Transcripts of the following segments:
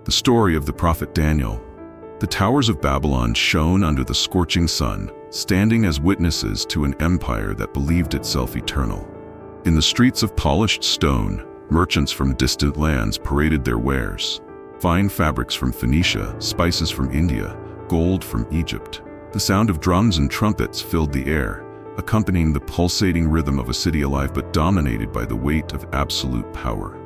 The story of the prophet Daniel. The towers of Babylon shone under the scorching sun, standing as witnesses to an empire that believed itself eternal. In the streets of polished stone, merchants from distant lands paraded their wares. Fine fabrics from Phoenicia, spices from India, gold from Egypt. The sound of drums and trumpets filled the air, accompanying the pulsating rhythm of a city alive but dominated by the weight of absolute power.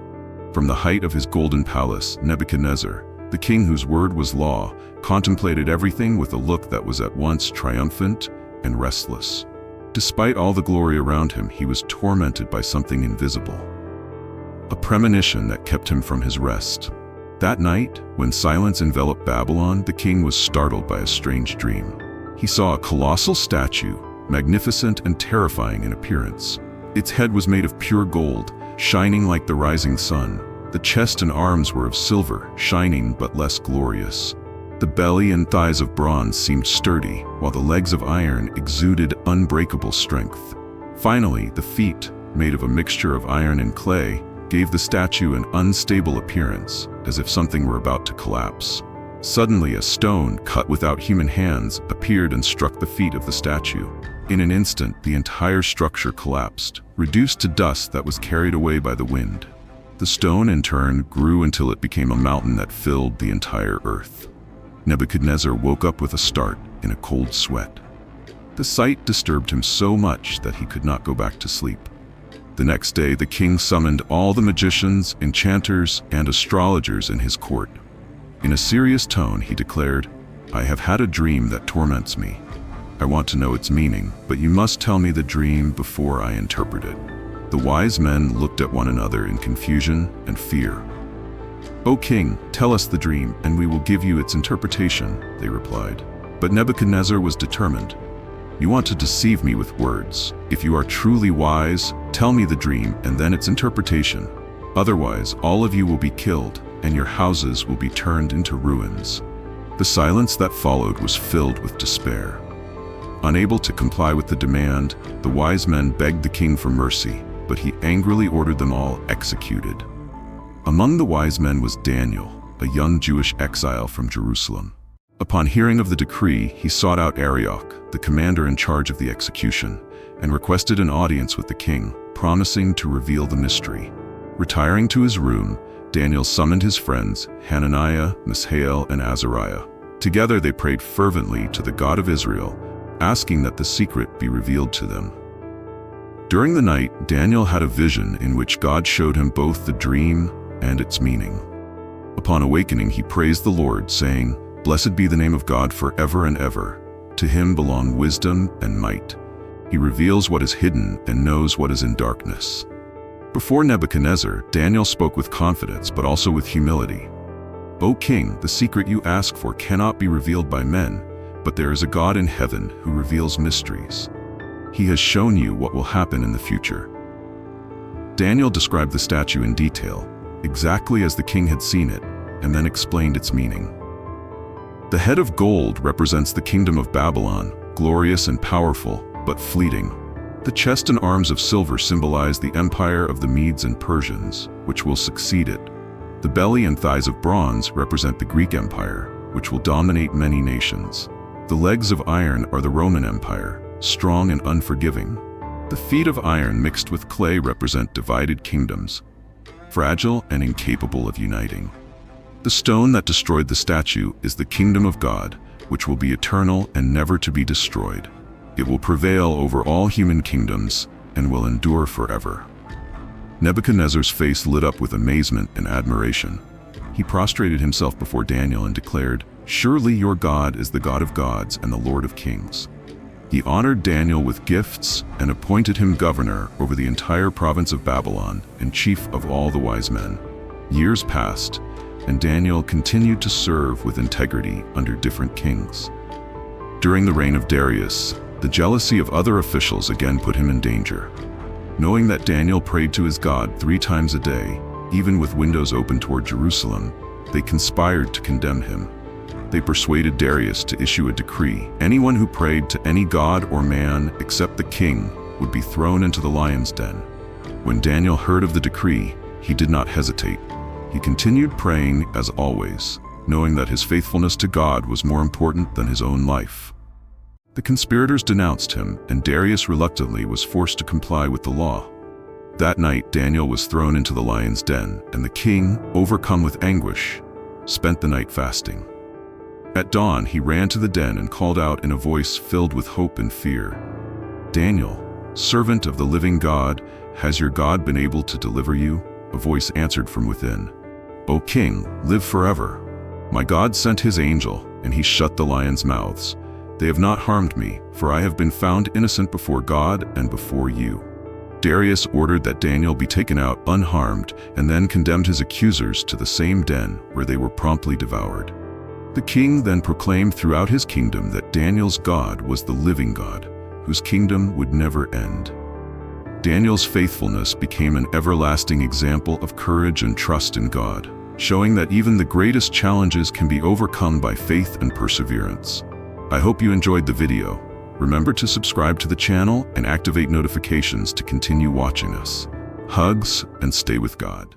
From the height of his golden palace, Nebuchadnezzar, the king whose word was law, contemplated everything with a look that was at once triumphant and restless. Despite all the glory around him, he was tormented by something invisible, a premonition that kept him from his rest. That night, when silence enveloped Babylon, the king was startled by a strange dream. He saw a colossal statue, magnificent and terrifying in appearance. Its head was made of pure gold, shining like the rising sun. The chest and arms were of silver, shining but less glorious. The belly and thighs of bronze seemed sturdy, while the legs of iron exuded unbreakable strength. Finally, the feet, made of a mixture of iron and clay, gave the statue an unstable appearance, as if something were about to collapse. Suddenly, a stone, cut without human hands, appeared and struck the feet of the statue. In an instant, the entire structure collapsed, reduced to dust that was carried away by the wind. The stone, in turn, grew until it became a mountain that filled the entire earth. Nebuchadnezzar woke up with a start, in a cold sweat. The sight disturbed him so much that he could not go back to sleep. The next day, the king summoned all the magicians, enchanters, and astrologers in his court. In a serious tone, he declared, "I have had a dream that torments me. I want to know its meaning, but you must tell me the dream before I interpret it." The wise men looked at one another in confusion and fear. "O king, tell us the dream, and we will give you its interpretation," they replied. But Nebuchadnezzar was determined. "You want to deceive me with words. If you are truly wise, tell me the dream and then its interpretation. Otherwise, all of you will be killed, and your houses will be turned into ruins." The silence that followed was filled with despair. Unable to comply with the demand, the wise men begged the king for mercy, but he angrily ordered them all executed. Among the wise men was Daniel, a young Jewish exile from Jerusalem. Upon hearing of the decree, he sought out Arioch, the commander in charge of the execution, and requested an audience with the king, promising to reveal the mystery. Retiring to his room, Daniel summoned his friends, Hananiah, Mishael, and Azariah. Together they prayed fervently to the God of Israel, asking that the secret be revealed to them. During the night, Daniel had a vision in which God showed him both the dream and its meaning. Upon awakening, he praised the Lord, saying, "Blessed be the name of God forever and ever. To him belong wisdom and might. He reveals what is hidden and knows what is in darkness." Before Nebuchadnezzar, Daniel spoke with confidence but also with humility. "O king, the secret you ask for cannot be revealed by men, but there is a God in heaven who reveals mysteries. He has shown you what will happen in the future." Daniel described the statue in detail, exactly as the king had seen it, and then explained its meaning. The head of gold represents the kingdom of Babylon, glorious and powerful, but fleeting. The chest and arms of silver symbolize the empire of the Medes and Persians, which will succeed it. The belly and thighs of bronze represent the Greek Empire, which will dominate many nations. The legs of iron are the Roman Empire, strong and unforgiving. The feet of iron mixed with clay represent divided kingdoms, fragile and incapable of uniting. The stone that destroyed the statue is the kingdom of God, which will be eternal and never to be destroyed. It will prevail over all human kingdoms and will endure forever. Nebuchadnezzar's face lit up with amazement and admiration. He prostrated himself before Daniel and declared, "Surely your God is the God of gods and the Lord of kings." He honored Daniel with gifts and appointed him governor over the entire province of Babylon and chief of all the wise men. Years passed, and Daniel continued to serve with integrity under different kings. During the reign of Darius, the jealousy of other officials again put him in danger. Knowing that Daniel prayed to his God 3 times a day, even with windows open toward Jerusalem, they conspired to condemn him. They persuaded Darius to issue a decree. Anyone who prayed to any god or man except the king would be thrown into the lion's den. When Daniel heard of the decree, he did not hesitate. He continued praying as always, knowing that his faithfulness to God was more important than his own life. The conspirators denounced him, and Darius reluctantly was forced to comply with the law. That night, Daniel was thrown into the lion's den, and the king, overcome with anguish, spent the night fasting. At dawn, he ran to the den and called out in a voice filled with hope and fear, "Daniel, servant of the living God, has your God been able to deliver you?" A voice answered from within, "O king, live forever. My God sent his angel, and he shut the lions' mouths. They have not harmed me, for I have been found innocent before God and before you." Darius ordered that Daniel be taken out unharmed, and then condemned his accusers to the same den, where they were promptly devoured. The king then proclaimed throughout his kingdom that Daniel's God was the living God, whose kingdom would never end. Daniel's faithfulness became an everlasting example of courage and trust in God, showing that even the greatest challenges can be overcome by faith and perseverance. I hope you enjoyed the video. Remember to subscribe to the channel and activate notifications to continue watching us. Hugs, and stay with God.